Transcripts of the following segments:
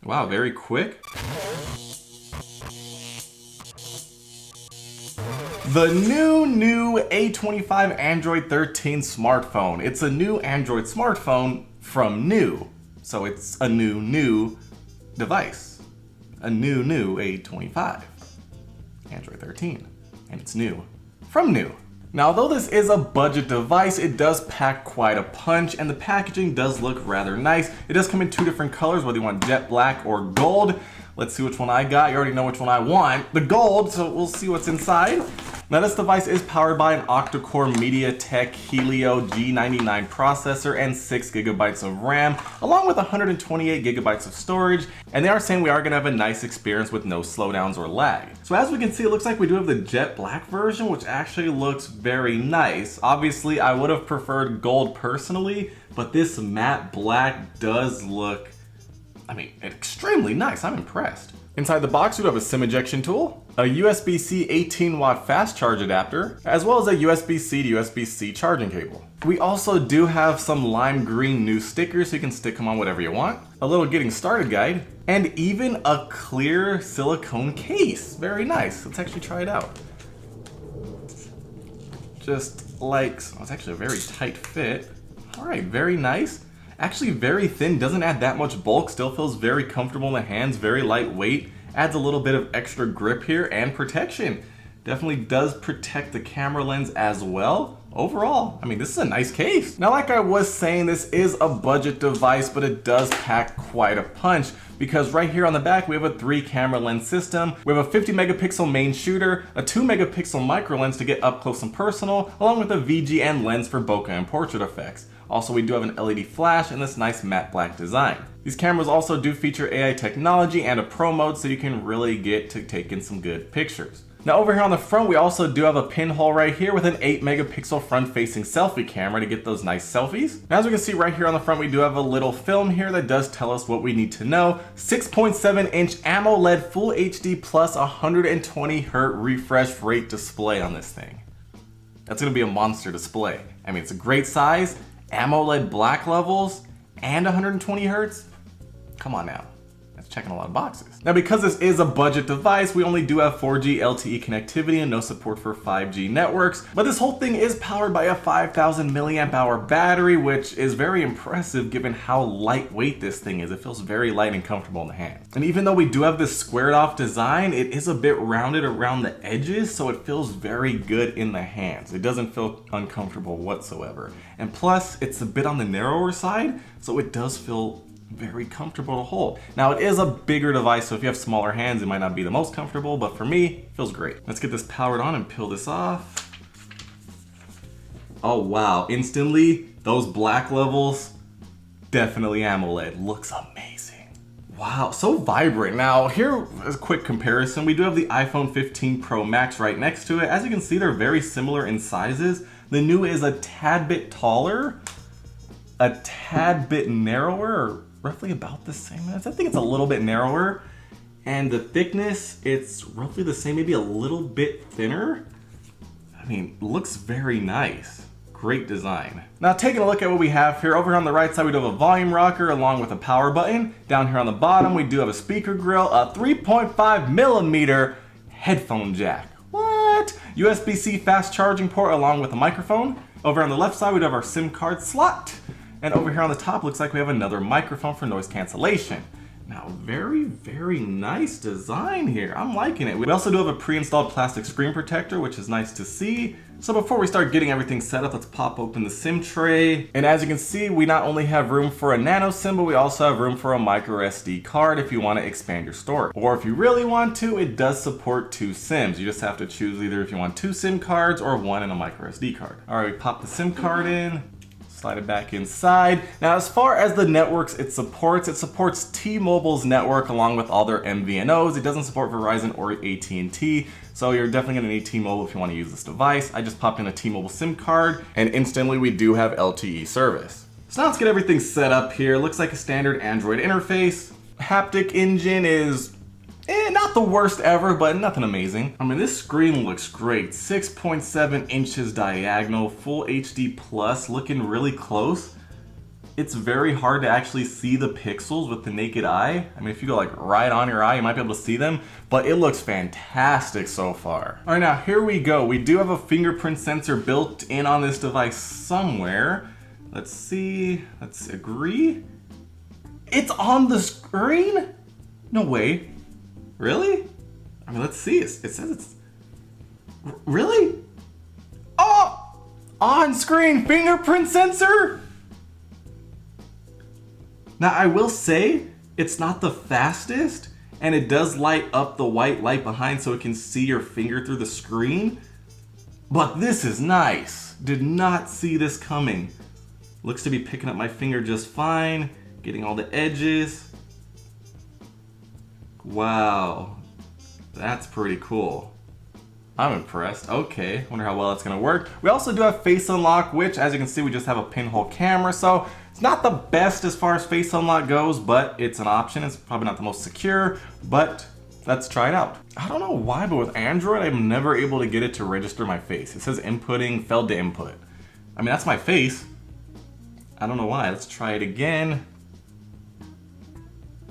Wow, very quick. The new NUU A25 Android 13 smartphone. It's a new Android smartphone from NUU. So it's a new device. A new A25 Android 13. And it's new from NUU. Now, although this is a budget device, it does pack quite a punch, and the packaging does look rather nice. It does come in two different colors, whether you want jet black or gold. Let's see which one I got. You already know which one I want. The gold, so we'll see what's inside. Now, this device is powered by an octa-core MediaTek Helio G99 processor and 6 gigabytes of RAM, along with 128 gigabytes of storage. And they are saying we are going to have a nice experience with no slowdowns or lag. So as we can see, it looks like we do have the jet black version, which actually looks very nice. Obviously, I would have preferred gold personally, but this matte black does look, extremely nice. I'm impressed. Inside the box, we have a SIM ejection tool, a USB-C 18-watt fast charge adapter, as well as a USB-C to USB-C charging cable. We also do have some lime green NUU stickers so you can stick them on whatever you want, a little getting started guide, and even a clear silicone case. Very nice. Let's actually try it out. Just like, it's actually a very tight fit. All right, very nice. Actually very thin, doesn't add that much bulk, still feels very comfortable in the hands, very lightweight, adds a little bit of extra grip here and protection. Definitely does protect the camera lens as well. Overall, this is a nice case. Now, like I was saying, this is a budget device, but it does pack quite a punch because right here on the back, we have a 3 camera lens system. We have a 50 megapixel main shooter, a 2 megapixel micro lens to get up close and personal, along with a VGN lens for bokeh and portrait effects. Also, we do have an LED flash and this nice matte black design. These cameras also do feature AI technology and a pro mode so you can really get to taking some good pictures. Now over here on the front, we also do have a pinhole right here with an 8 megapixel front facing selfie camera to get those nice selfies. Now, as we can see right here on the front, we do have a little film here that does tell us what we need to know. 6.7 inch AMOLED Full HD plus 120 Hz refresh rate display on this thing. That's gonna be a monster display. It's a great size. AMOLED black levels and 120 Hertz? Come on now, that's checking a lot of boxes. Now, because this is a budget device, we only do have 4G LTE connectivity and no support for 5G networks, but this whole thing is powered by a 5,000 milliamp hour battery, which is very impressive given how lightweight this thing is. It feels very light and comfortable in the hand. And even though we do have this squared off design, it is a bit rounded around the edges, so it feels very good in the hands. It doesn't feel uncomfortable whatsoever. And plus, it's a bit on the narrower side, so it does feel very comfortable to hold. Now, it is a bigger device, so if you have smaller hands, it might not be the most comfortable, but for me, it feels great. Let's get this powered on and peel this off. Oh wow, instantly, those black levels, definitely AMOLED. Looks amazing. Wow, so vibrant. Now, here is a quick comparison. We do have the iPhone 15 Pro Max right next to it. As you can see, they're very similar in sizes. The NUU is a tad bit taller, a tad bit narrower, or roughly about the same. I think it's a little bit narrower. And the thickness, it's roughly the same, maybe a little bit thinner. Looks very nice. Great design. Now, taking a look at what we have here, over here on the right side, we do have a volume rocker along with a power button. Down here on the bottom, we do have a speaker grill, a 3.5 millimeter headphone jack. What? USB-C fast charging port along with a microphone. Over on the left side, we do have our SIM card slot. And over here on the top, looks like we have another microphone for noise cancellation. Now, very, very nice design here. I'm liking it. We also do have a pre-installed plastic screen protector, which is nice to see. So before we start getting everything set up, let's pop open the SIM tray. And as you can see, we not only have room for a nano SIM, but we also have room for a micro SD card if you want to expand your storage. Or if you really want to, it does support 2 SIMs. You just have to choose either if you want 2 SIM cards or 1 and a micro SD card. All right, we pop the SIM card in. Slide it back inside. Now, as far as the networks it supports T-Mobile's network along with all their MVNOs. It doesn't support Verizon or AT&T, so you're definitely gonna need T-Mobile if you wanna use this device. I just popped in a T-Mobile SIM card, and instantly we do have LTE service. So now let's get everything set up here. Looks like a standard Android interface. Haptic engine is not the worst ever, but nothing amazing. This screen looks great. 6.7 inches diagonal, full HD plus, looking really close. it's very hard to actually see the pixels with the naked eye. I mean, if you go like right on your eye, you might be able to see them, but it looks fantastic so far. All right, now here we go. We do have a fingerprint sensor built in on this device somewhere. Let's see, let's agree. It's on the screen? No way. Really? I mean, let's see. It says it's... Really? Oh! On-screen fingerprint sensor? Now, I will say, it's not the fastest, and it does light up the white light behind so it can see your finger through the screen. But this is nice. Did not see this coming. Looks to be picking up my finger just fine, getting all the edges. Wow, that's pretty cool. I'm impressed. Okay, wonder how well that's gonna work. We also do have face unlock, which as you can see, we just have a pinhole camera. So it's not the best as far as face unlock goes, but it's an option. It's probably not the most secure, but let's try it out. I don't know why, but with Android, I'm never able to get it to register my face. It says inputting, failed to input. I mean, that's my face. I don't know why. Let's try it again.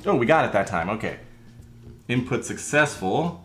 Oh, we got it that time. Okay. Input successful.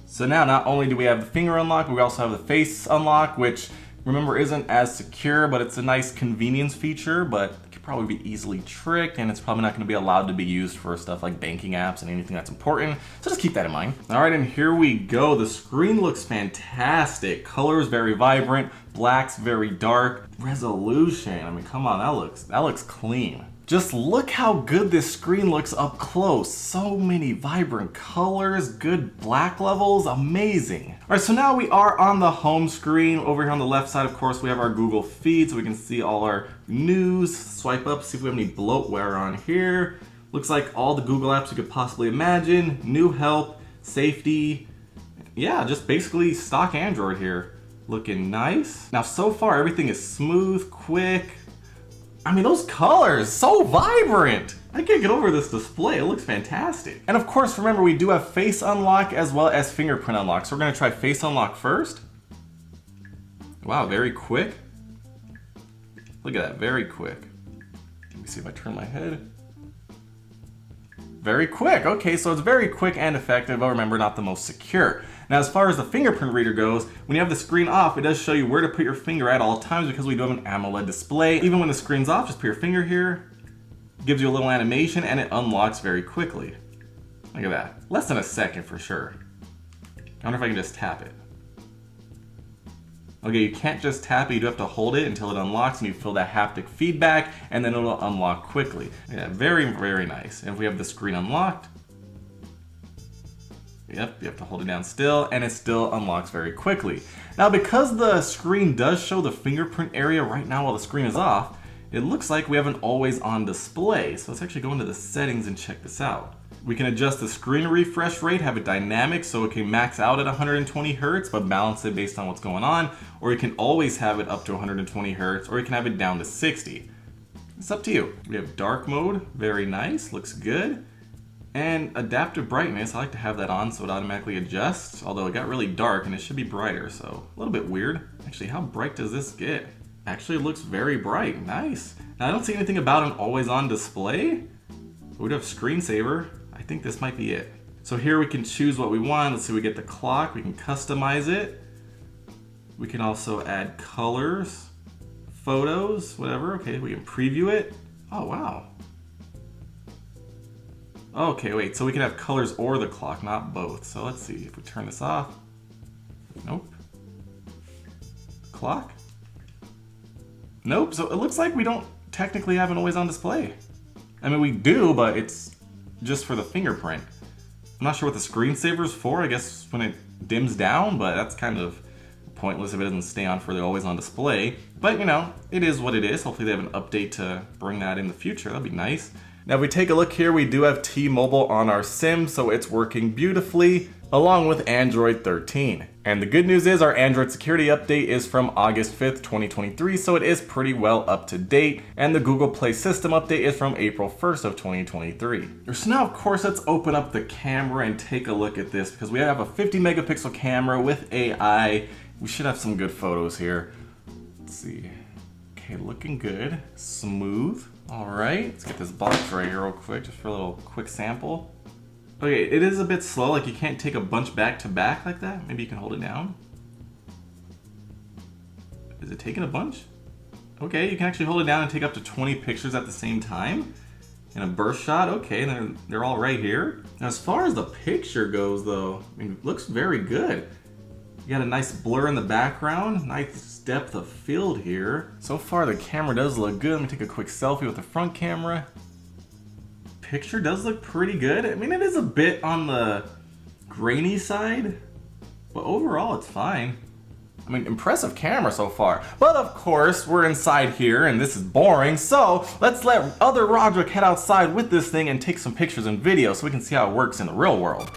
So now not only do we have the finger unlock, we also have the face unlock, which remember isn't as secure, but it's a nice convenience feature, but it could probably be easily tricked, and it's probably not going to be allowed to be used for stuff like banking apps and anything that's important. So just keep that in mind. All right, and here we go. The screen looks fantastic. Colors very vibrant, blacks very dark. Resolution, I mean, come on, that looks clean. Just look how good this screen looks up close. So many vibrant colors, good black levels, amazing. All right, so now we are on the home screen. Over here on the left side, of course, we have our Google feed, so we can see all our news. Swipe up, see if we have any bloatware on here. Looks like all the Google apps you could possibly imagine. New help, safety. Yeah, just basically stock Android here. Looking nice. Now, so far, everything is smooth, quick. I mean, those colors, so vibrant. I can't get over this display, it looks fantastic. And of course, remember, we do have face unlock as well as fingerprint unlock. So we're gonna try face unlock first. Wow, very quick. Look at that, very quick. Let me see if I turn my head. Very quick, okay, so it's very quick and effective, but remember, not the most secure. Now, as far as the fingerprint reader goes, when you have the screen off, it does show you where to put your finger at all times because we do have an AMOLED display. Even when the screen's off, just put your finger here, gives you a little animation, and it unlocks very quickly. Look at that, less than a second for sure. I wonder if I can just tap it. Okay, you can't just tap it, you do have to hold it until it unlocks and you feel that haptic feedback, and then it'll unlock quickly. Yeah, very, very nice. And if we have the screen unlocked, yep, you have to hold it down still, and it still unlocks very quickly. Now, because the screen does show the fingerprint area right now while the screen is off, it looks like we have an always on display. So let's actually go into the settings and check this out. We can adjust the screen refresh rate, have it dynamic so it can max out at 120 Hertz, but balance it based on what's going on, or you can always have it up to 120 Hertz, or you can have it down to 60. It's up to you. We have dark mode, very nice, looks good. And adaptive brightness, I like to have that on so it automatically adjusts, although it got really dark and it should be brighter, so a little bit weird. Actually, how bright does this get? Actually, it looks very bright, nice. Now, I don't see anything about an always on display. We do have screensaver. I think this might be it. So here we can choose what we want. Let's see, we get the clock, we can customize it. We can also add colors, photos, whatever. Okay, we can preview it. Oh, wow. Okay, wait, so we can have colors or the clock, not both. So let's see, if we turn this off. Nope. Clock? Nope, so it looks like we don't technically have an always on display. I mean, we do, but it's just for the fingerprint. I'm not sure what the screensaver's for, I guess when it dims down, but that's kind of pointless if it doesn't stay on for the always on display. But you know, it is what it is. Hopefully they have an update to bring that in the future, that'd be nice. Now if we take a look here, we do have T-Mobile on our SIM, so it's working beautifully, along with Android 13. And the good news is our Android security update is from August 5th, 2023, so it is pretty well up to date. And the Google Play system update is from April 1st of 2023. So now, of course, let's open up the camera and take a look at this because we have a 50 megapixel camera with AI. We should have some good photos here. Let's see. Okay, looking good. Smooth. All right, let's get this box right here real quick, just for a little quick sample. Okay, it is a bit slow, like you can't take a bunch back to back like that. Maybe you can hold it down. Is it taking a bunch? Okay, you can actually hold it down and take up to 20 pictures at the same time. In a burst shot, okay, they're all right here. Now, as far as the picture goes though, I mean, it looks very good. You got a nice blur in the background, nice depth of field here. So far the camera does look good. Let me take a quick selfie with the front camera. Picture does look pretty good. I mean, it is a bit on the grainy side, but overall it's fine. I mean, impressive camera so far. But of course, we're inside here and this is boring, so let's let other Rodrick head outside with this thing and take some pictures and videos so we can see how it works in the real world.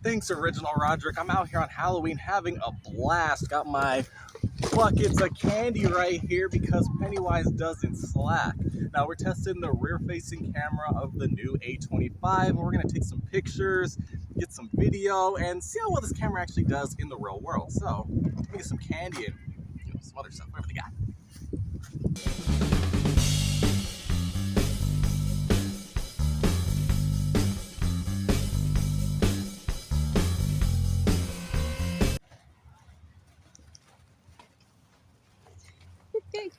Thanks, Original Rodrick. I'm out here on Halloween having a blast. Got my buckets of candy right here because Pennywise doesn't slack. Now we're testing the rear-facing camera of the new A25, and we're gonna take some pictures, get some video, and see how well this camera actually does in the real world. So, let me get some candy and some other stuff. Whatever they got.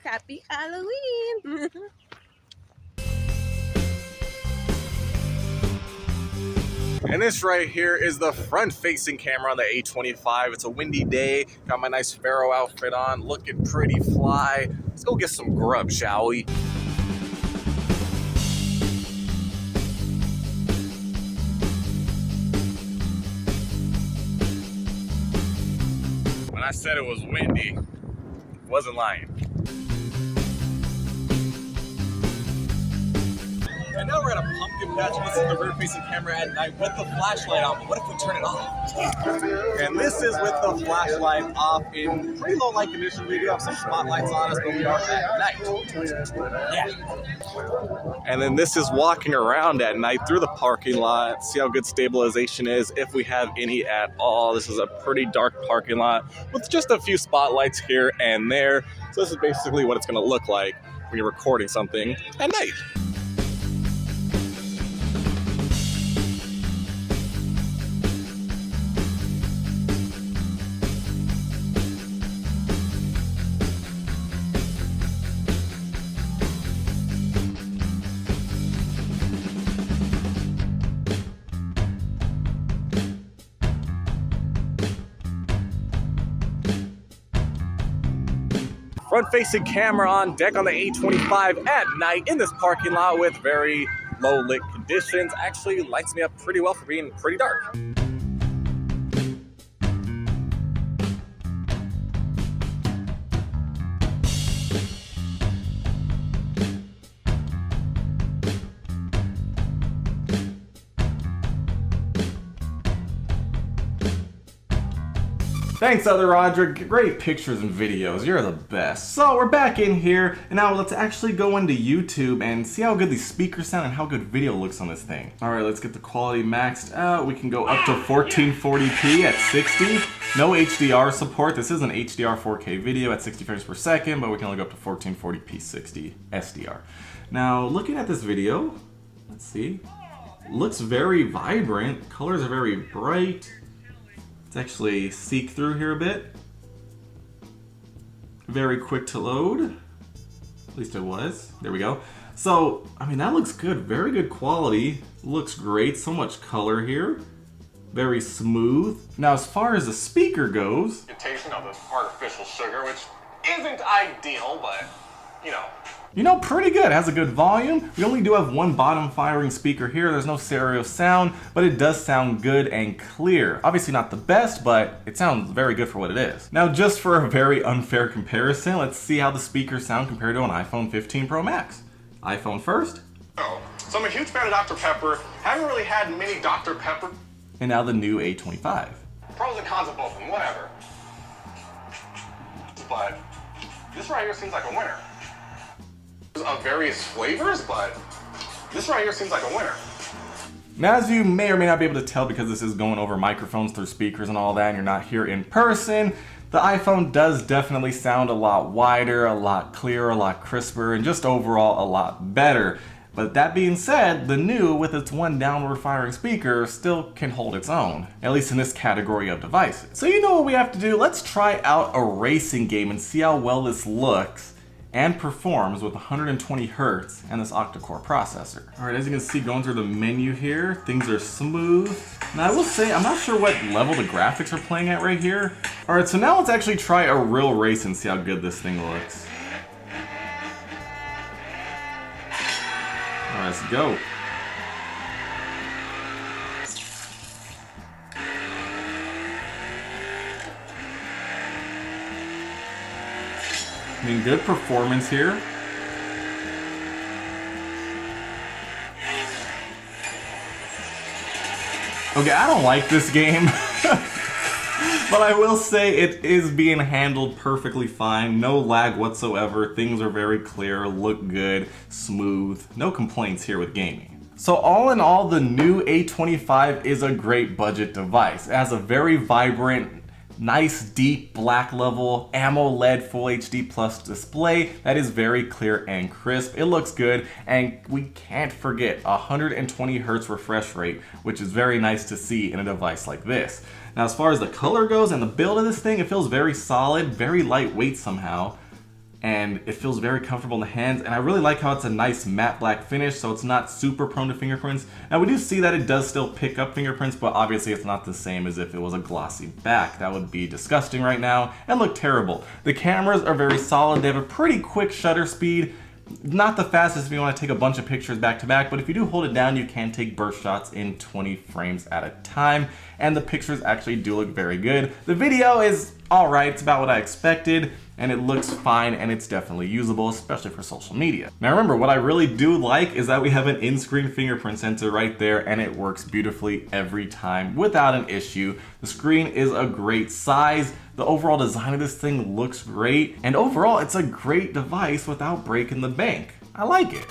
Happy Halloween! And this right here is the front-facing camera on the A25. It's a windy day. Got my nice Pharaoh outfit on, looking pretty fly. Let's go get some grub, shall we? When I said it was windy, wasn't lying. And now we're at a pumpkin patch. This is the rear-facing camera at night with the flashlight on, but what if we turn it off? And this is with the flashlight off in pretty low light conditions. We do have some spotlights on us, but we are at night. Yeah. And then this is walking around at night through the parking lot. See how good stabilization is, if we have any at all. This is a pretty dark parking lot with just a few spotlights here and there. So this is basically what it's gonna look like when you're recording something at night. Front-facing camera on deck on the A25 at night in this parking lot with very low lit conditions. Actually lights me up pretty well for being pretty dark. Thanks, other Rodrick. Great pictures and videos. You're the best. So we're back in here, and now let's actually go into YouTube and see how good these speakers sound and how good video looks on this thing. All right, let's get the quality maxed out. We can go up to 1440p at 60. No HDR support. This is an HDR 4K video at 60 frames per second, but we can only go up to 1440p 60 SDR. Now, looking at this video, let's see. Looks very vibrant. Colors are very bright. Let's actually seek through here a bit. Very quick to load. At least it was. There we go. So, I mean, that looks good. Very good quality. Looks great. So much color here. Very smooth. Now, as far as the speaker goes, Imitation of the artificial sugar, which isn't ideal, but, you know, pretty good. It has a good volume. We only do have one bottom firing speaker here. There's no stereo sound, but it does sound good and clear. Obviously not the best, but it sounds very good for what it is. Now, just for a very unfair comparison, let's see how the speakers sound compared to an iPhone 15 Pro Max. iPhone first, Oh, so I'm a huge fan of Dr. Pepper. Haven't really had many Dr. Pepper. And now the NUU A25. Pros and cons of both of them, whatever. But this right here seems like a winner. Of various flavors, but this right here seems like a winner. Now, as you may or may not be able to tell because this is going over microphones through speakers and all that, and you're not here in person, the iPhone does definitely sound a lot wider, a lot clearer, a lot crisper, and just overall a lot better. But that being said, the NUU, with its one downward firing speaker, still can hold its own, at least in this category of devices. So you know what we have to do? Let's try out a racing game and see how well this looks and performs with 120 Hz and this octa-core processor. All right, as you can see, going through the menu here, things are smooth. Now I will say, I'm not sure what level the graphics are playing at right here. All right, so now let's actually try a real race and see how good this thing looks. All right, let's go. I mean, good performance here. Okay, I don't like this game, but I will say it is being handled perfectly fine. No lag whatsoever. Things are very clear, look good, smooth. No complaints here with gaming. So all in all, the NUU A25 is a great budget device. It has a very vibrant, nice deep black level AMOLED Full HD Plus display that is very clear and crisp. It looks good, and we can't forget 120 Hz refresh rate, which is very nice to see in a device like this. Now, as far as the color goes and the build of this thing, it feels very solid, very lightweight somehow, and it feels very comfortable in the hands, and I really like how it's a nice matte black finish, so it's not super prone to fingerprints. Now we do see that it does still pick up fingerprints, but obviously it's not the same as if it was a glossy back. That would be disgusting right now and look terrible. The cameras are very solid. They have a pretty quick shutter speed. Not the fastest if you want to take a bunch of pictures back to back, but if you do hold it down, you can take burst shots in 20 frames at a time, and the pictures actually do look very good. The video is alright, it's about what I expected, and it looks fine, and it's definitely usable, especially for social media. Now remember, what I really do like is that we have an in-screen fingerprint sensor right there, and it works beautifully every time without an issue. The screen is a great size. The overall design of this thing looks great, and overall it's a great device without breaking the bank. I like it.